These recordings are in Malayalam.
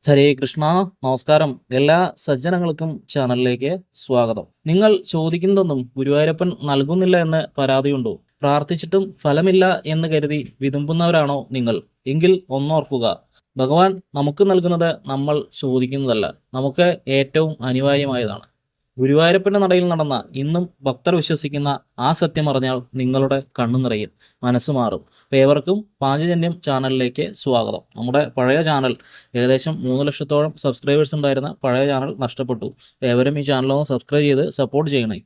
ഹരേ കൃഷ്ണ. നമസ്കാരം. എല്ലാ സജ്ജനങ്ങൾക്കും ചാനലിലേക്ക് സ്വാഗതം. നിങ്ങൾ ചോദിക്കുന്നതൊന്നും ഗുരുവായൂരപ്പൻ നൽകുന്നില്ല എന്ന് പരാതിയുണ്ടോ? പ്രാർത്ഥിച്ചിട്ടും ഫലമില്ല എന്ന് കരുതി വിതുമ്പുന്നവരാണോ നിങ്ങൾ? എങ്കിൽ ഒന്നോർക്കുക, ഭഗവാൻ നമുക്ക് നൽകുന്നത് നമ്മൾ ചോദിക്കുന്നതല്ല, നമുക്ക് ഏറ്റവും അനിവാര്യമായതാണ്. ഗുരുവായൂരപ്പന്റെ നടയിൽ നടന്ന ഇന്നും ഭക്തർ വിശ്വസിക്കുന്ന ആ സത്യം അറിഞ്ഞാൽ നിങ്ങളുടെ കണ്ണു നിറയും, മനസ്സ് മാറും. ഏവർക്കും പാഞ്ചജന്യം ചാനലിലേക്ക് സ്വാഗതം. നമ്മുടെ പഴയ ചാനൽ ഏകദേശം 3 ലക്ഷത്തോളം സബ്സ്ക്രൈബേഴ്സ് ഉണ്ടായിരുന്ന പഴയ ചാനൽ നഷ്ടപ്പെട്ടു. ഏവരും ഈ ചാനലൊന്ന് സബ്സ്ക്രൈബ് ചെയ്ത് സപ്പോർട്ട് ചെയ്യണേ.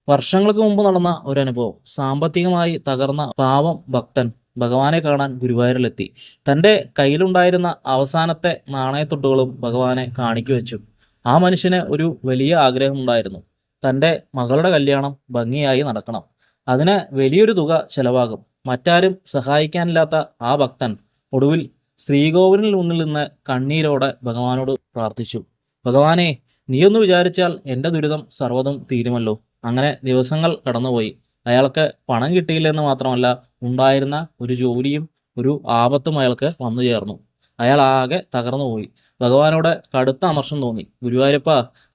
വർഷങ്ങൾക്ക് മുമ്പ് നടന്ന ഒരു അനുഭവം. സാമ്പത്തികമായി തകർന്ന പാവം ഭക്തൻ ഭഗവാനെ കാണാൻ ഗുരുവായൂരിലെത്തി. തൻ്റെ കയ്യിലുണ്ടായിരുന്ന അവസാനത്തെ നാണയത്തുട്ടുകളും ഭഗവാനെ കാണിക്കു. ആ മനുഷ്യന് ഒരു വലിയ ആഗ്രഹമുണ്ടായിരുന്നു. തൻ്റെ മകളുടെ കല്യാണം ഭംഗിയായി നടക്കണം. അതിന് വലിയൊരു തുക ചെലവാകും. മറ്റാരും സഹായിക്കാനില്ലാത്ത ആ ഭക്തൻ ഒടുവിൽ ശ്രീകോവിലിന് മുന്നിൽ നിന്ന് കണ്ണീരോടെ ഭഗവാനോട് പ്രാർത്ഥിച്ചു. ഭഗവാനെ, നീയൊന്ന് വിചാരിച്ചാൽ എൻ്റെ ദുരിതം സർവ്വതും തീരുമല്ലോ. അങ്ങനെ ദിവസങ്ങൾ കടന്നുപോയി. അയാൾക്ക് പണം കിട്ടിയില്ലെന്ന് മാത്രമല്ല, ഉണ്ടായിരുന്ന ഒരു ജോലിയും ഒരു ആപത്തും അയാൾക്ക് വന്നു ചേർന്നു. അയാൾ ആകെ തകർന്നുപോയി. ഭഗവാനോട് കടുത്ത അമർഷം തോന്നി. ഗുരുവായൂരപ്പ,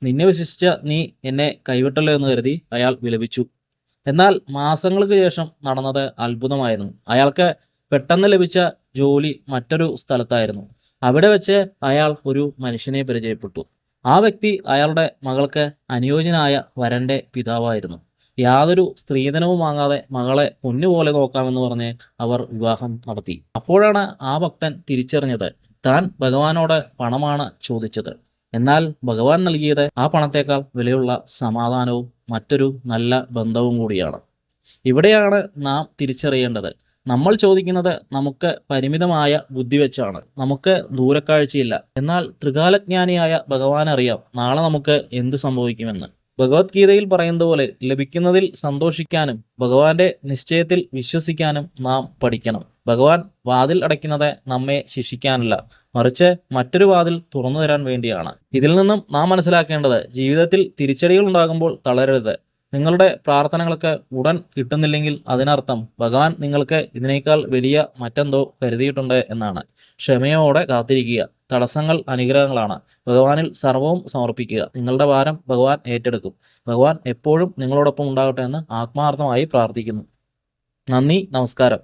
നിന്നെ വിശ്വസിച്ച നീ എന്നെ കൈവിട്ടല്ലോ എന്ന് കരുതി അയാൾ വിലപിച്ചു. എന്നാൽ മാസങ്ങൾക്ക് ശേഷം നടന്നത് അത്ഭുതമായിരുന്നു. അയാൾക്ക് പെട്ടെന്ന് ലഭിച്ച ജോലി മറ്റൊരു സ്ഥലത്തായിരുന്നു. അവിടെ വെച്ച് അയാൾ ഒരു മനുഷ്യനെ പരിചയപ്പെട്ടു. ആ വ്യക്തി അയാളുടെ മകൾക്ക് അനുയോജ്യനായ വരൻ്റെ പിതാവായിരുന്നു. യാതൊരു സ്ത്രീധനവും വാങ്ങാതെ മകളെ പൊന്നുപോലെ നോക്കാമെന്ന് പറഞ്ഞ് അവർ വിവാഹം നടത്തി. അപ്പോഴാണ് ആ ഭക്തൻ തിരിച്ചറിഞ്ഞത്, താൻ ഭഗവാനോട് പണമാണ് ചോദിച്ചത്. എന്നാൽ ഭഗവാൻ നൽകിയത് ആ പണത്തേക്കാൾ വിലയുള്ള സമാധാനവും മറ്റൊരു നല്ല ബന്ധവും കൂടിയാണ്. ഇവിടെയാണ് നാം തിരിച്ചറിയേണ്ടത്. നമ്മൾ ചോദിക്കുന്നത് നമുക്ക് പരിമിതമായ ബുദ്ധി വെച്ചാണ്. നമുക്ക് ദൂരക്കാഴ്ചയില്ല. എന്നാൽ ത്രികാലജ്ഞാനിയായ ഭഗവാൻ അറിയാം നാളെ നമുക്ക് എന്ത് സംഭവിക്കുമെന്ന്. ഭഗവത്ഗീതയിൽ പറയുന്നത് പോലെ ലഭിക്കുന്നതിൽ സന്തോഷിക്കാനും ഭഗവാന്റെ നിശ്ചയത്തിൽ വിശ്വസിക്കാനും നാം പഠിക്കണം. ഭഗവാൻ വാതിൽ അടയ്ക്കുന്നത് നമ്മെ ശിക്ഷിക്കാനല്ല, മറിച്ച് മറ്റൊരു വാതിൽ തുറന്നു തരാൻ വേണ്ടിയാണ്. ഇതിൽ നിന്നും നാം മനസ്സിലാക്കേണ്ടത്, ജീവിതത്തിൽ തിരിച്ചടികൾ ഉണ്ടാകുമ്പോൾ തളരരുത്. നിങ്ങളുടെ പ്രാർത്ഥനകൾക്ക് ഉടൻ കിട്ടുന്നില്ലെങ്കിൽ അതിനർത്ഥം ഭഗവാൻ നിങ്ങൾക്ക് ഇതിനേക്കാൾ വലിയ മറ്റെന്തോ കരുതിയിട്ടുണ്ട് എന്നാണ്. ക്ഷമയോടെ കാത്തിരിക്കുക. തടസ്സങ്ങൾ അനുഗ്രഹങ്ങളാണ്. ഭഗവാനിൽ സർവവും സമർപ്പിക്കുക. നിങ്ങളുടെ ഭാരം ഭഗവാൻ ഏറ്റെടുക്കും. ഭഗവാൻ എപ്പോഴും നിങ്ങളോടൊപ്പം ഉണ്ടാകട്ടെ എന്ന് ആത്മാർത്ഥമായി പ്രാർത്ഥിക്കുന്നു. നന്ദി, നമസ്കാരം.